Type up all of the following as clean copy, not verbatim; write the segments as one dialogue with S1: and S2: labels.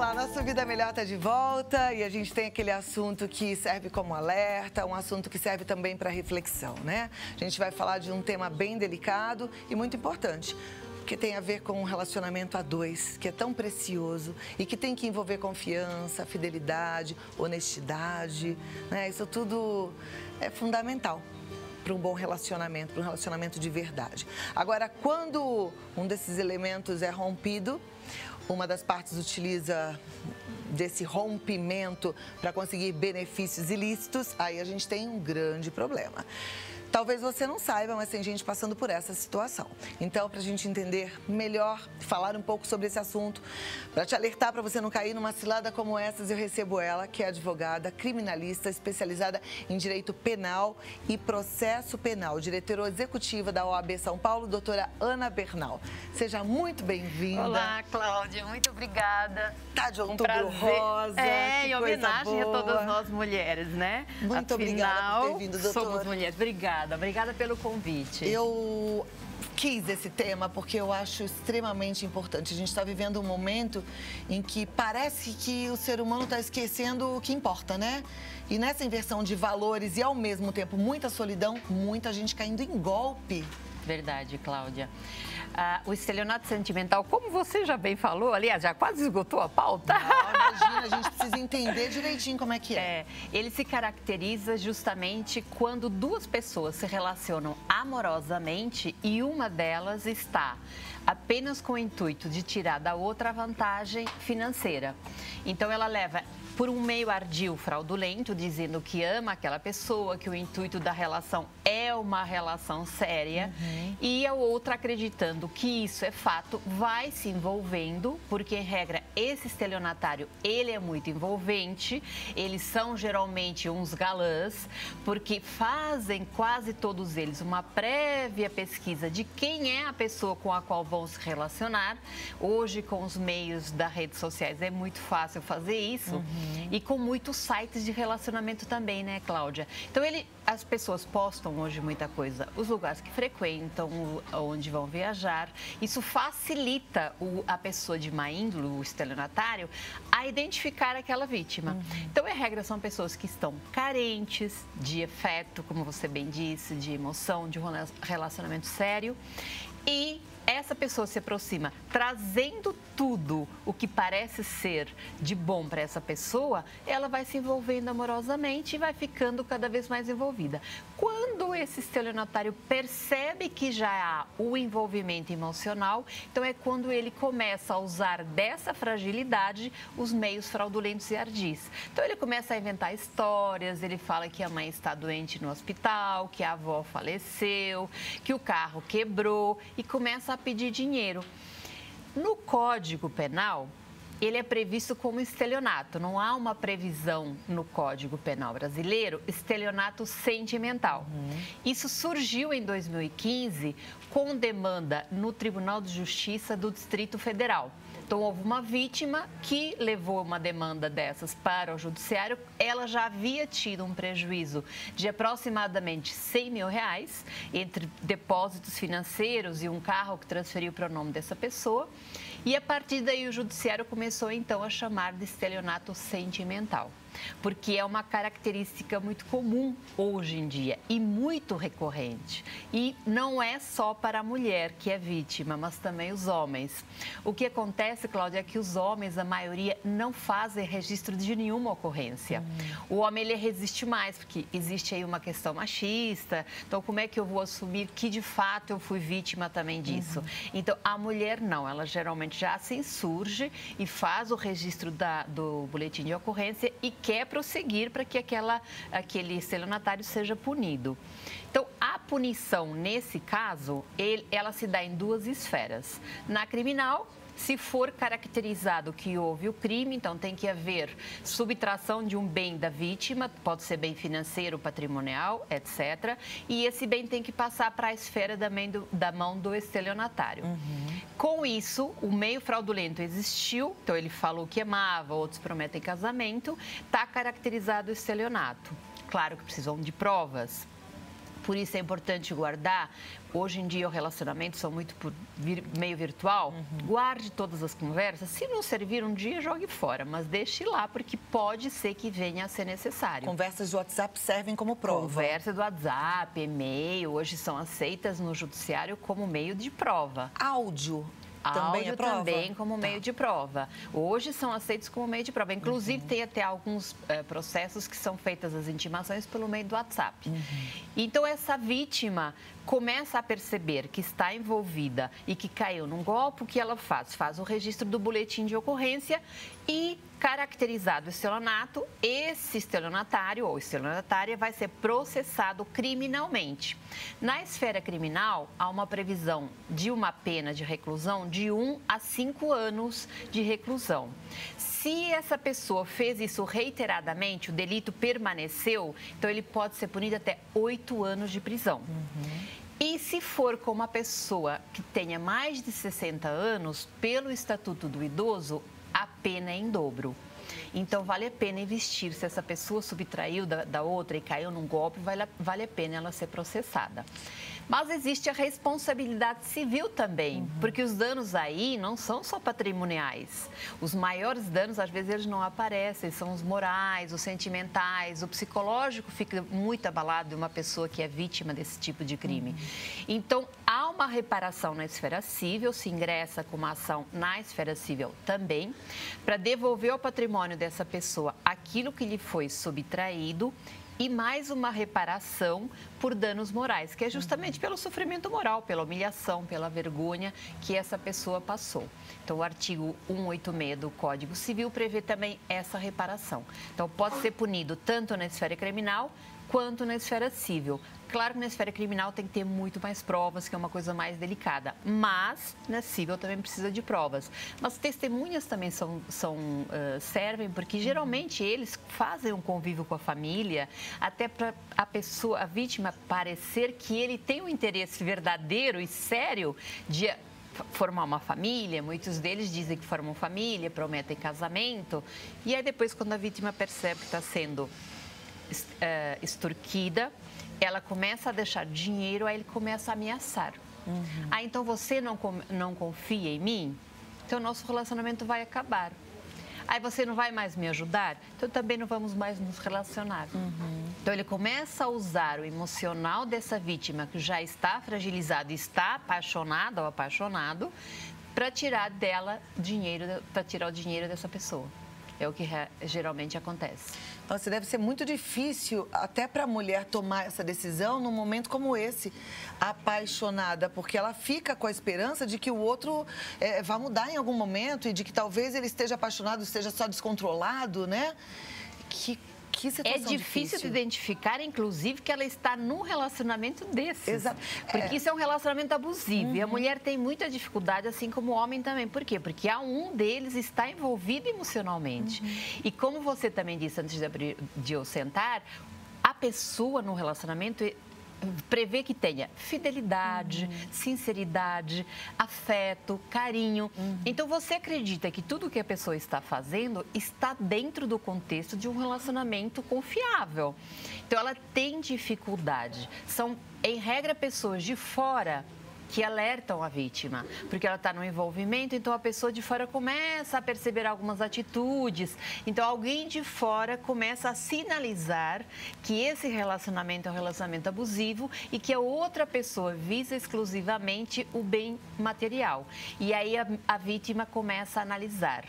S1: Olá, nosso Vida Melhor está de volta e a gente tem aquele assunto que serve como alerta, um assunto que serve também para reflexão, né? A gente vai falar de um tema bem delicado e muito importante, que tem a ver com um relacionamento a dois, que é tão precioso e que tem que envolver confiança, fidelidade, honestidade, né? Isso tudo é fundamental para um bom relacionamento, para um relacionamento de verdade. Agora, quando um desses elementos é rompido, uma das partes utiliza desse rompimento para conseguir benefícios ilícitos, aí a gente tem um grande problema. Talvez você não saiba, mas tem gente passando por essa situação. Então, para a gente entender melhor, falar um pouco sobre esse assunto, para te alertar para você não cair numa cilada como essas, eu recebo ela, que é advogada, criminalista, especializada em direito penal e processo penal, diretora executiva da OAB São Paulo, doutora Ana Bernal. Seja muito bem-vinda.
S2: Olá, Cláudia, muito obrigada.
S1: Tá de outubro rosa,
S2: em homenagem a todas nós mulheres, né?
S1: Muito obrigada por ter vindo, doutora.
S2: Somos mulheres. Obrigada pelo convite.
S1: Eu quis esse tema porque eu acho extremamente importante. A gente está vivendo um momento em que parece que o ser humano está esquecendo o que importa, né? E nessa inversão de valores e, ao mesmo tempo, muita solidão, muita gente caindo em golpe.
S2: Verdade, Cláudia. O estelionato sentimental, como você já bem falou, aliás, já quase esgotou a pauta.
S1: Não, imagina, a gente precisa entender direitinho como é que é.
S2: Ele se caracteriza justamente quando duas pessoas se relacionam amorosamente e uma delas está apenas com o intuito de tirar da outra vantagem financeira. Então, ela leva por um meio ardil, fraudulento, dizendo que ama aquela pessoa, que o intuito da relação é uma relação séria, e a outra acreditando que isso é fato, vai se envolvendo, porque, em regra, esse estelionatário, ele é muito envolvente, eles são geralmente uns galãs, porque fazem quase todos eles uma prévia pesquisa de quem é a pessoa com a qual vão se relacionar. Hoje, com os meios das redes sociais, é muito fácil fazer isso. E com muitos sites de relacionamento também, né, Cláudia? Então, as pessoas postam hoje muita coisa, os lugares que frequentam, onde vão viajar. Isso facilita a pessoa de má índole, o estelionatário, a identificar aquela vítima. Então, em regra, são pessoas que estão carentes de afeto, como você bem disse, de emoção, de um relacionamento sério. E essa pessoa se aproxima trazendo tudo o que parece ser de bom para essa pessoa, ela vai se envolvendo amorosamente e vai ficando cada vez mais envolvida. Quando esse estelionatário percebe que já há o envolvimento emocional, então é quando ele começa a usar dessa fragilidade os meios fraudulentos e ardis. Então ele começa a inventar histórias, ele fala que a mãe está doente no hospital, que a avó faleceu, que o carro quebrou e começa a pedir dinheiro. No Código Penal, ele é previsto como estelionato. Não há uma previsão no Código Penal brasileiro, estelionato sentimental. Isso surgiu em 2015 com demanda no Tribunal de Justiça do Distrito Federal. Então, houve uma vítima que levou uma demanda dessas para o judiciário. Ela já havia tido um prejuízo de aproximadamente R$100 mil, entre depósitos financeiros e um carro que transferiu para o nome dessa pessoa. E, a partir daí, o judiciário começou, então, a chamar de estelionato sentimental, porque é uma característica muito comum hoje em dia e muito recorrente. E não é só para a mulher que é vítima, mas também os homens. O que acontece, Cláudia, é que os homens, a maioria, não fazem registro de nenhuma ocorrência. O homem, ele resiste mais, porque existe aí uma questão machista. Então, como é que eu vou assumir que, de fato, eu fui vítima também disso? Então, a mulher não, ela geralmente já se insurge e faz o registro do boletim de ocorrência e quer prosseguir para que aquele estelionatário seja punido. Então, a punição, nesse caso, ela se dá em duas esferas. Na criminal, se for caracterizado que houve o crime, então tem que haver subtração de um bem da vítima, pode ser bem financeiro, patrimonial, etc. E esse bem tem que passar para a esfera da mão do estelionatário. Com isso, o meio fraudulento existiu, então ele falou que amava, outros prometem casamento, está caracterizado o estelionato. Claro que precisam de provas. Por isso é importante guardar. Hoje em dia, os relacionamentos são muito por meio virtual. Guarde todas as conversas. Se não servir um dia, jogue fora. Mas deixe lá, porque pode ser que venha a ser necessário.
S1: Conversas do WhatsApp servem como prova.
S2: Conversa do WhatsApp, e-mail, hoje são aceitas no judiciário como meio de prova.
S1: Áudio também é prova?
S2: Também como meio de prova. Hoje são aceitos como meio de prova. Inclusive, tem até alguns processos que são feitas as intimações pelo meio do WhatsApp. Então, essa vítima começa a perceber que está envolvida e que caiu num golpe, o que ela faz? Faz o registro do boletim de ocorrência e, caracterizado o estelionato, esse estelionatário ou estelionatária vai ser processado criminalmente. Na esfera criminal, há uma previsão de uma pena de reclusão de 1 a 5 anos de reclusão. Se essa pessoa fez isso reiteradamente, o delito permaneceu, então ele pode ser punido até 8 anos de prisão. E se for com uma pessoa que tenha mais de 60 anos, pelo Estatuto do Idoso, a pena é em dobro. Então, vale a pena investir. Se essa pessoa subtraiu da outra e caiu num golpe, vale a pena ela ser processada. Mas existe a responsabilidade civil também, porque os danos aí não são só patrimoniais. Os maiores danos, às vezes, eles não aparecem, são os morais, os sentimentais, o psicológico fica muito abalado de uma pessoa que é vítima desse tipo de crime. Então, há uma reparação na esfera civil, se ingressa com uma ação na esfera civil também, para devolver ao patrimônio dessa pessoa aquilo que lhe foi subtraído e mais uma reparação por danos morais, que é justamente pelo sofrimento moral, pela humilhação, pela vergonha que essa pessoa passou. Então, o artigo 186 do Código Civil prevê também essa reparação. Então, pode ser punido tanto na esfera criminal quanto na esfera civil. Claro que na esfera criminal tem que ter muito mais provas, que é uma coisa mais delicada, mas na civil também precisa de provas. Mas testemunhas também servem, porque geralmente eles fazem um convívio com a família, até para a vítima parecer que ele tem um interesse verdadeiro e sério de formar uma família. Muitos deles dizem que formam família, prometem casamento, e aí depois, quando a vítima percebe que está sendo extorquida, ela começa a deixar dinheiro, aí ele começa a ameaçar. Ah, então você não confia em mim? Então nosso relacionamento vai acabar. Aí você não vai mais me ajudar? Então também não vamos mais nos relacionar. Então ele começa a usar o emocional dessa vítima, que já está fragilizado, está apaixonada ou apaixonado, para tirar dela dinheiro, para tirar o dinheiro dessa pessoa. É o que geralmente acontece.
S1: Nossa, deve ser muito difícil até para a mulher tomar essa decisão num momento como esse, apaixonada, porque ela fica com a esperança de que o outro vai mudar em algum momento e de que talvez ele esteja apaixonado, esteja só descontrolado, né? Que situação
S2: difícil de identificar, inclusive, que ela está num relacionamento desses.
S1: Exato.
S2: Porque isso é um relacionamento abusivo. E a mulher tem muita dificuldade, assim como o homem também. Por quê? Porque um deles está envolvido emocionalmente. E como você também disse antes de eu sentar, a pessoa no relacionamento prevê que tenha fidelidade, sinceridade, afeto, carinho. Então, você acredita que tudo que a pessoa está fazendo está dentro do contexto de um relacionamento confiável. Então, ela tem dificuldade. São, em regra, pessoas de fora que alertam a vítima, porque ela está no envolvimento, então a pessoa de fora começa a perceber algumas atitudes. Então, alguém de fora começa a sinalizar que esse relacionamento é um relacionamento abusivo e que a outra pessoa visa exclusivamente o bem material. E aí a vítima começa a analisar.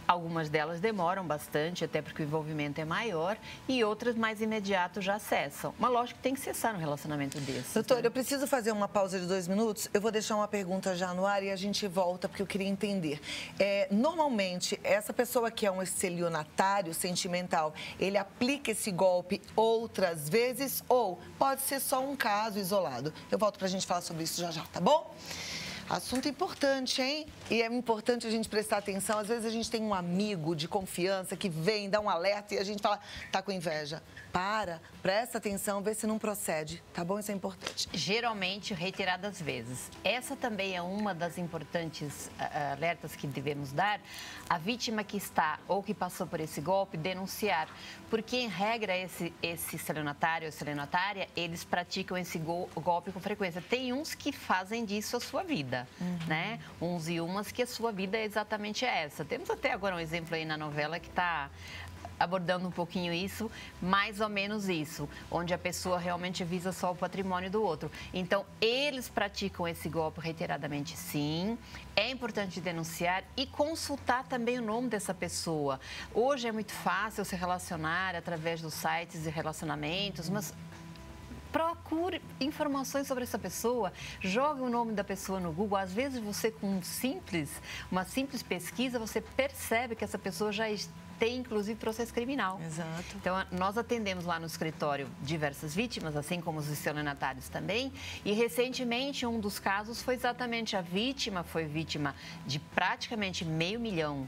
S2: Algumas delas demoram bastante, até porque o envolvimento é maior, e outras mais imediato já cessam. Mas lógico que tem que cessar no relacionamento desse.
S1: Doutora, eu preciso fazer uma pausa de 2 minutos. Eu vou deixar uma pergunta já no ar e a gente volta, porque eu queria entender. Normalmente, essa pessoa que é um estelionatário sentimental, ele aplica esse golpe outras vezes ou pode ser só um caso isolado? Eu volto pra gente falar sobre isso já já, tá bom? Assunto importante, hein? E é importante a gente prestar atenção. Às vezes a gente tem um amigo de confiança que vem, dá um alerta e a gente fala, tá com inveja. Presta atenção, vê se não procede, tá bom? Isso é importante.
S2: Geralmente, reiteradas vezes. Essa também é uma das importantes alertas que devemos dar. A vítima que está ou que passou por esse golpe, denunciar. Porque, em regra, esse estelionatário ou estelionatária, eles praticam esse golpe com frequência. Tem uns que fazem disso a sua vida, né? Uns e umas que a sua vida é exatamente essa. Temos até agora um exemplo aí na novela que está abordando um pouquinho isso, mais ou menos isso, onde a pessoa realmente visa só o patrimônio do outro. Então, eles praticam esse golpe reiteradamente, sim. É importante denunciar e consultar também o nome dessa pessoa. Hoje é muito fácil se relacionar através dos sites de relacionamentos, mas procure informações sobre essa pessoa, jogue o nome da pessoa no Google. Às vezes você, com uma simples pesquisa, você percebe que essa pessoa já tem, inclusive, processo criminal.
S1: Exato.
S2: Então, nós atendemos lá no escritório diversas vítimas, assim como os estelionatários também. E, recentemente, um dos casos foi exatamente a vítima, foi vítima de praticamente R$500 mil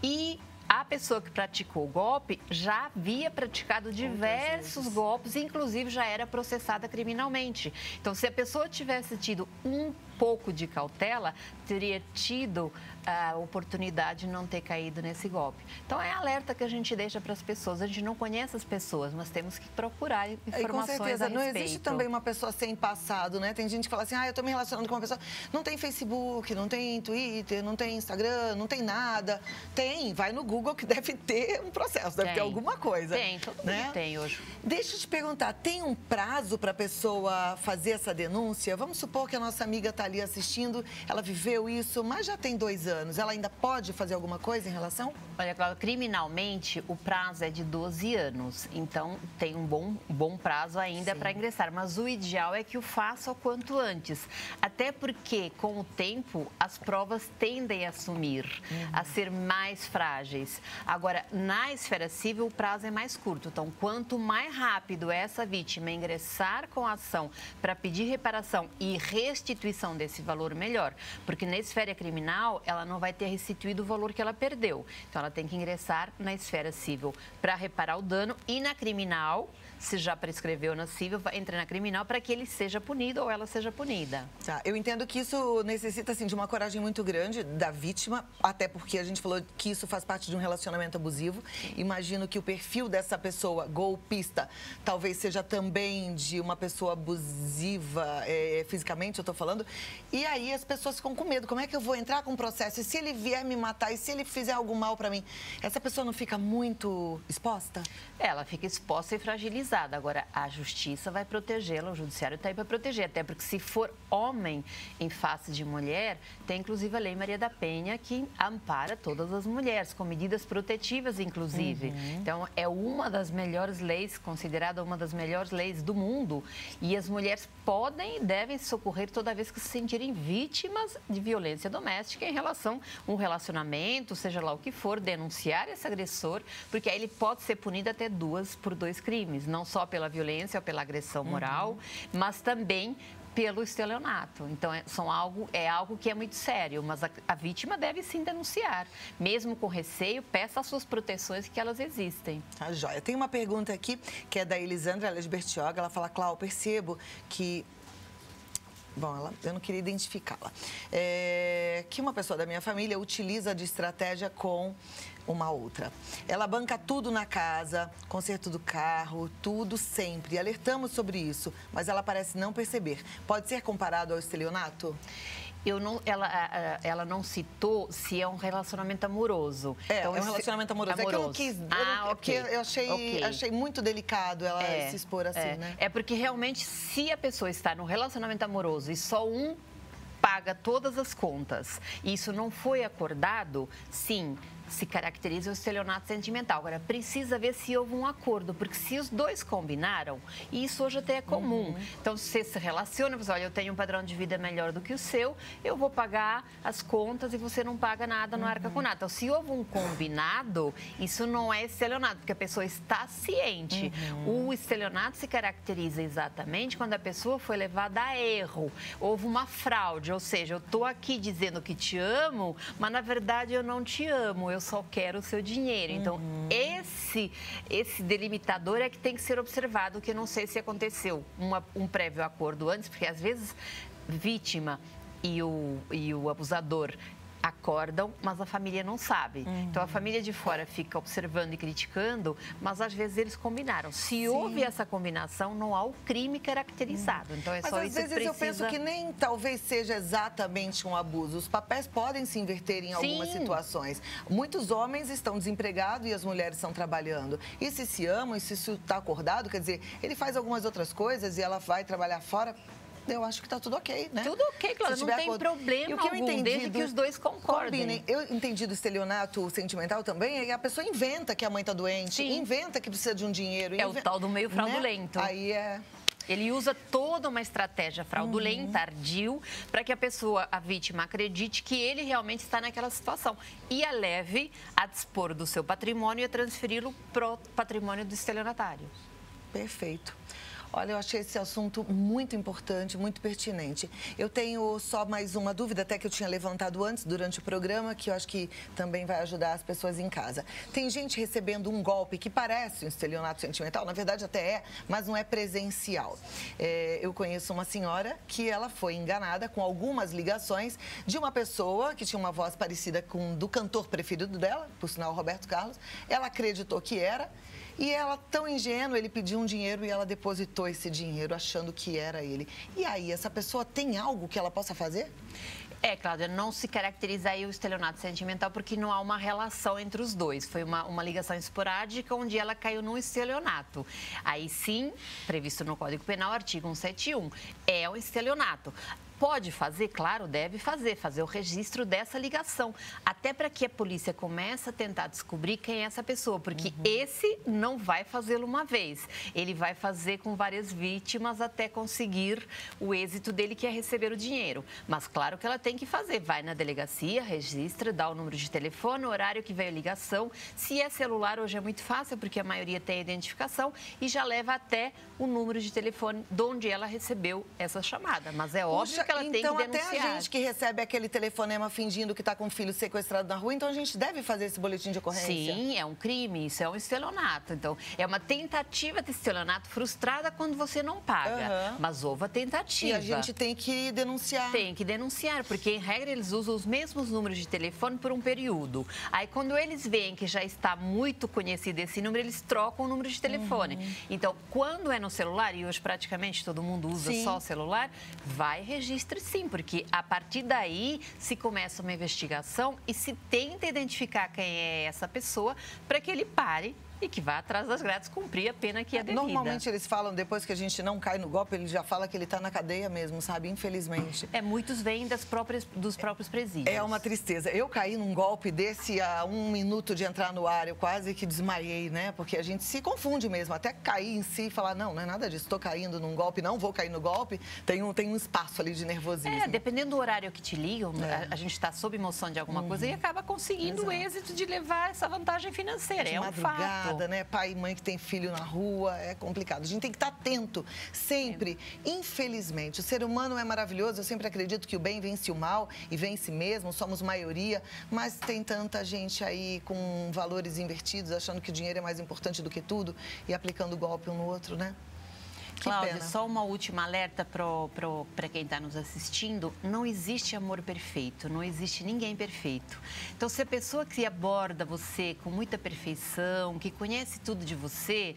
S2: e a pessoa que praticou o golpe já havia praticado diversos golpes, inclusive já era processada criminalmente. Então, se a pessoa tivesse tido um pouco de cautela, teria tido a oportunidade de não ter caído nesse golpe. Então, é alerta que a gente deixa para as pessoas. A gente não conhece as pessoas, mas temos que procurar informações
S1: com certeza,
S2: a respeito.
S1: Não existe também uma pessoa sem passado, né? Tem gente que fala assim, eu estou me relacionando com uma pessoa, não tem Facebook, não tem Twitter, não tem Instagram, não tem nada. Tem, vai no Google que deve ter um processo, deve ter alguma coisa.
S2: Tem, todo mundo tem hoje.
S1: Deixa eu te perguntar, tem um prazo para a pessoa fazer essa denúncia? Vamos supor que a nossa amiga está ali assistindo, ela viveu isso, mas já tem 2 anos. Ela ainda pode fazer alguma coisa em relação?
S2: Olha, Cláudia, criminalmente o prazo é de 12 anos. Então, tem um bom prazo ainda para ingressar. Mas o ideal é que o faça o quanto antes. Até porque, com o tempo, as provas tendem a sumir, a ser mais frágeis. Agora, na esfera civil, o prazo é mais curto. Então, quanto mais rápido essa vítima ingressar com a ação para pedir reparação e restituição desse valor, melhor. Porque na esfera criminal, ela não vai ter restituído o valor que ela perdeu. Então, ela tem que ingressar na esfera civil para reparar o dano e na criminal, se já prescreveu na civil, entra na criminal para que ele seja punido ou ela seja punida.
S1: Tá, eu entendo que isso necessita, assim, de uma coragem muito grande da vítima, até porque a gente falou que isso faz parte de um relacionamento abusivo. Imagino que o perfil dessa pessoa golpista talvez seja também de uma pessoa abusiva fisicamente, eu tô falando. E aí as pessoas ficam com medo. Como é que eu vou entrar com um processo? E se ele vier me matar? E se ele fizer algo mal para mim? Essa pessoa não fica muito exposta?
S2: Ela fica exposta e fragilizada. Agora, a justiça vai protegê-la, o judiciário está aí para proteger. Até porque, se for homem em face de mulher, tem inclusive a Lei Maria da Penha, que ampara todas as mulheres, com medidas protetivas, inclusive. Então, é uma das melhores leis, considerada uma das melhores leis do mundo. E as mulheres podem e devem socorrer toda vez que se sentirem vítimas de violência doméstica em relação a um relacionamento, seja lá o que for, denunciar esse agressor, porque aí ele pode ser punido até por 2 crimes, não só pela violência ou pela agressão moral, mas também pelo estelionato. Então, é algo que é muito sério, mas a vítima deve sim denunciar. Mesmo com receio, peça as suas proteções, que elas existem.
S1: Tá joia. Tem uma pergunta aqui, que é da Elisandra, ela é de Bertioga. Ela fala, Cláudia, percebo que... Bom, eu não queria identificá-la. Que uma pessoa da minha família utiliza de estratégia com uma outra. Ela banca tudo na casa, conserto do carro, tudo sempre. Alertamos sobre isso, mas ela parece não perceber. Pode ser comparado ao estelionato?
S2: Ela não citou se é um relacionamento amoroso.
S1: Então, é um relacionamento amoroso. É que eu não quis... Porque eu achei muito delicado ela se expor assim, né?
S2: É porque realmente, se a pessoa está no relacionamento amoroso e só paga todas as contas e isso não foi acordado, sim, se caracteriza o estelionato sentimental. Agora, precisa ver se houve um acordo, porque se os dois combinaram, e isso hoje até é comum. Então, você se relaciona, você olha, eu tenho um padrão de vida melhor do que o seu, eu vou pagar as contas e você não paga nada, não arca com nada. Então, se houve um combinado, isso não é estelionato, porque a pessoa está ciente. O estelionato se caracteriza exatamente quando a pessoa foi levada a erro, houve uma fraude, ou seja, eu estou aqui dizendo que te amo, mas na verdade eu não te amo, eu só quero o seu dinheiro. Então, esse delimitador é que tem que ser observado, que eu não sei se aconteceu um prévio acordo antes, porque às vezes vítima e o abusador acordam, mas a família não sabe. Então, a família de fora fica observando e criticando, mas às vezes eles combinaram. Se houve essa combinação, não há o crime caracterizado. Então, é
S1: mas
S2: só
S1: às
S2: isso
S1: vezes
S2: que precisa...
S1: eu penso que nem talvez seja exatamente um abuso. Os papéis podem se inverter em algumas situações. Muitos homens estão desempregados e as mulheres estão trabalhando. E se amam, e se isso está acordado, quer dizer, ele faz algumas outras coisas e ela vai trabalhar fora... Eu acho que está tudo ok, né?
S2: Tudo ok, claro, não tem problema algum, desde que os dois concordem.
S1: Eu entendi do estelionato sentimental também, é a pessoa inventa que a mãe está doente, inventa que precisa de um dinheiro.
S2: É o tal do meio fraudulento.
S1: Né? Aí é...
S2: Ele usa toda uma estratégia fraudulenta, ardil, para que a vítima, acredite que ele realmente está naquela situação e a leve a dispor do seu patrimônio e a transferi-lo para o patrimônio do estelionatário.
S1: Perfeito. Olha, eu achei esse assunto muito importante, muito pertinente. Eu tenho só mais uma dúvida, até que eu tinha levantado antes, durante o programa, que eu acho que também vai ajudar as pessoas em casa. Tem gente recebendo um golpe que parece um estelionato sentimental, na verdade até é, mas não é presencial. Eu conheço uma senhora que ela foi enganada com algumas ligações de uma pessoa que tinha uma voz parecida com do cantor preferido dela, por sinal, Roberto Carlos. Ela acreditou que era. E ela, tão ingênua, ele pediu um dinheiro e ela depositou esse dinheiro achando que era ele. E aí, essa pessoa tem algo que ela possa fazer?
S2: Cláudia, não se caracteriza aí o estelionato sentimental porque não há uma relação entre os dois. Foi uma ligação esporádica onde ela caiu num estelionato. Aí sim, previsto no Código Penal, artigo 171, é um estelionato. Pode fazer? Claro, deve fazer o registro dessa ligação, até para que a polícia comece a tentar descobrir quem é essa pessoa, porque esse não vai fazê-lo uma vez, ele vai fazer com várias vítimas até conseguir o êxito dele, que é receber o dinheiro. Mas claro que ela tem que fazer, vai na delegacia, registra, dá o número de telefone, o horário que veio a ligação. Se é celular, hoje é muito fácil, porque a maioria tem identificação e já leva até o número de telefone de onde ela recebeu essa chamada. Mas é óbvio que ela tem que denunciar.
S1: Então, até a gente que recebe aquele telefonema fingindo que está com o filho sequestrado na rua, então a gente deve fazer esse boletim de ocorrência?
S2: Sim, é um crime, isso é um estelionato. Então, é uma tentativa de estelionato frustrada quando você não paga. Mas houve a tentativa.
S1: E a gente tem que denunciar.
S2: Tem que denunciar, porque, em regra, eles usam os mesmos números de telefone por um período. Aí, quando eles veem que já está muito conhecido esse número, eles trocam o número de telefone. Então, quando é no celular, e hoje praticamente todo mundo usa só o celular, vai registrar sim, porque a partir daí se começa uma investigação e se tenta identificar quem é essa pessoa para que ele pare e que vá atrás das grades cumprir a pena que é devida.
S1: Normalmente eles falam, depois que a gente não cai no golpe, ele já fala que ele está na cadeia mesmo, sabe? Infelizmente.
S2: Muitos vêm dos próprios presídios.
S1: É uma tristeza. Eu caí num golpe desse a 1 minuto de entrar no ar, eu quase que desmaiei, né? Porque a gente se confunde mesmo, até cair em si e falar, não é nada disso, estou caindo num golpe, não vou cair no golpe, tem um espaço ali de nervosismo.
S2: Dependendo do horário que te ligam, a gente está sob emoção de alguma coisa e acaba conseguindo o êxito de levar essa vantagem financeira. É um fato.
S1: Né? Pai e mãe que tem filho na rua, é complicado. A gente tem que estar atento sempre. Infelizmente, o ser humano é maravilhoso, eu sempre acredito que o bem vence o mal e vence mesmo, somos maioria, mas tem tanta gente aí com valores invertidos, achando que o dinheiro é mais importante do que tudo e aplicando golpe um no outro, né?
S2: Cláudia, só uma última alerta para quem está nos assistindo. Não existe amor perfeito, não existe ninguém perfeito. Então, se a pessoa que aborda você com muita perfeição, que conhece tudo de você,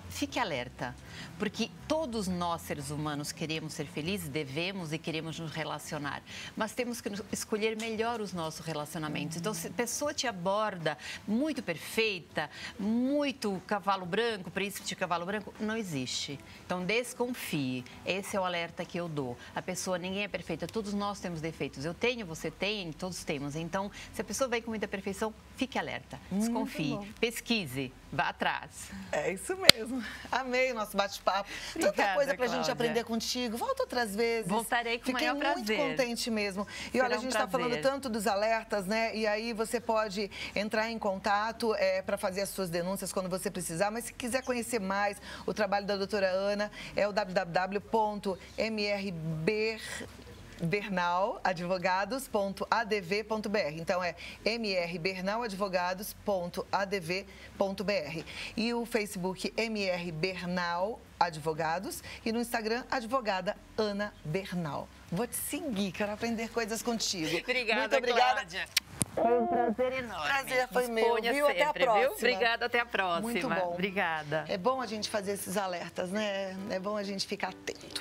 S2: fique alerta, porque todos nós, seres humanos, queremos ser felizes, devemos e queremos nos relacionar, mas temos que escolher melhor os nossos relacionamentos. Então, se a pessoa te aborda muito perfeita, muito cavalo branco, príncipe de cavalo branco, não existe. Então, desconfie. Esse é o alerta que eu dou. A pessoa, ninguém é perfeita, todos nós temos defeitos. Eu tenho, você tem, todos temos. Então, se a pessoa vem com muita perfeição, fique alerta, desconfie, pesquise, vá atrás.
S1: É isso mesmo. Amei o nosso bate-papo. Tanta coisa pra gente aprender contigo. Volta outras vezes.
S2: Voltarei com o maior prazer.
S1: Fiquei muito contente mesmo. E olha, a gente está falando tanto dos alertas, né? E aí você pode entrar em contato para fazer as suas denúncias quando você precisar. Mas se quiser conhecer mais o trabalho da doutora Ana, é o www.mrbernal.advogados.adv.br. Então é mrbernal.advogados.adv.br. E o Facebook MR Bernal Advogados e no Instagram Advogada Ana Bernal. Vou te seguir, quero aprender coisas contigo.
S2: Obrigada,
S1: muito obrigada.
S2: Cláudia. Foi um prazer enorme.
S1: Prazer foi meu, viu?
S2: Sempre,
S1: até a próxima.
S2: Viu? Obrigada, até a próxima.
S1: Muito bom.
S2: Obrigada.
S1: É bom a gente fazer esses alertas, né? É bom a gente ficar atento.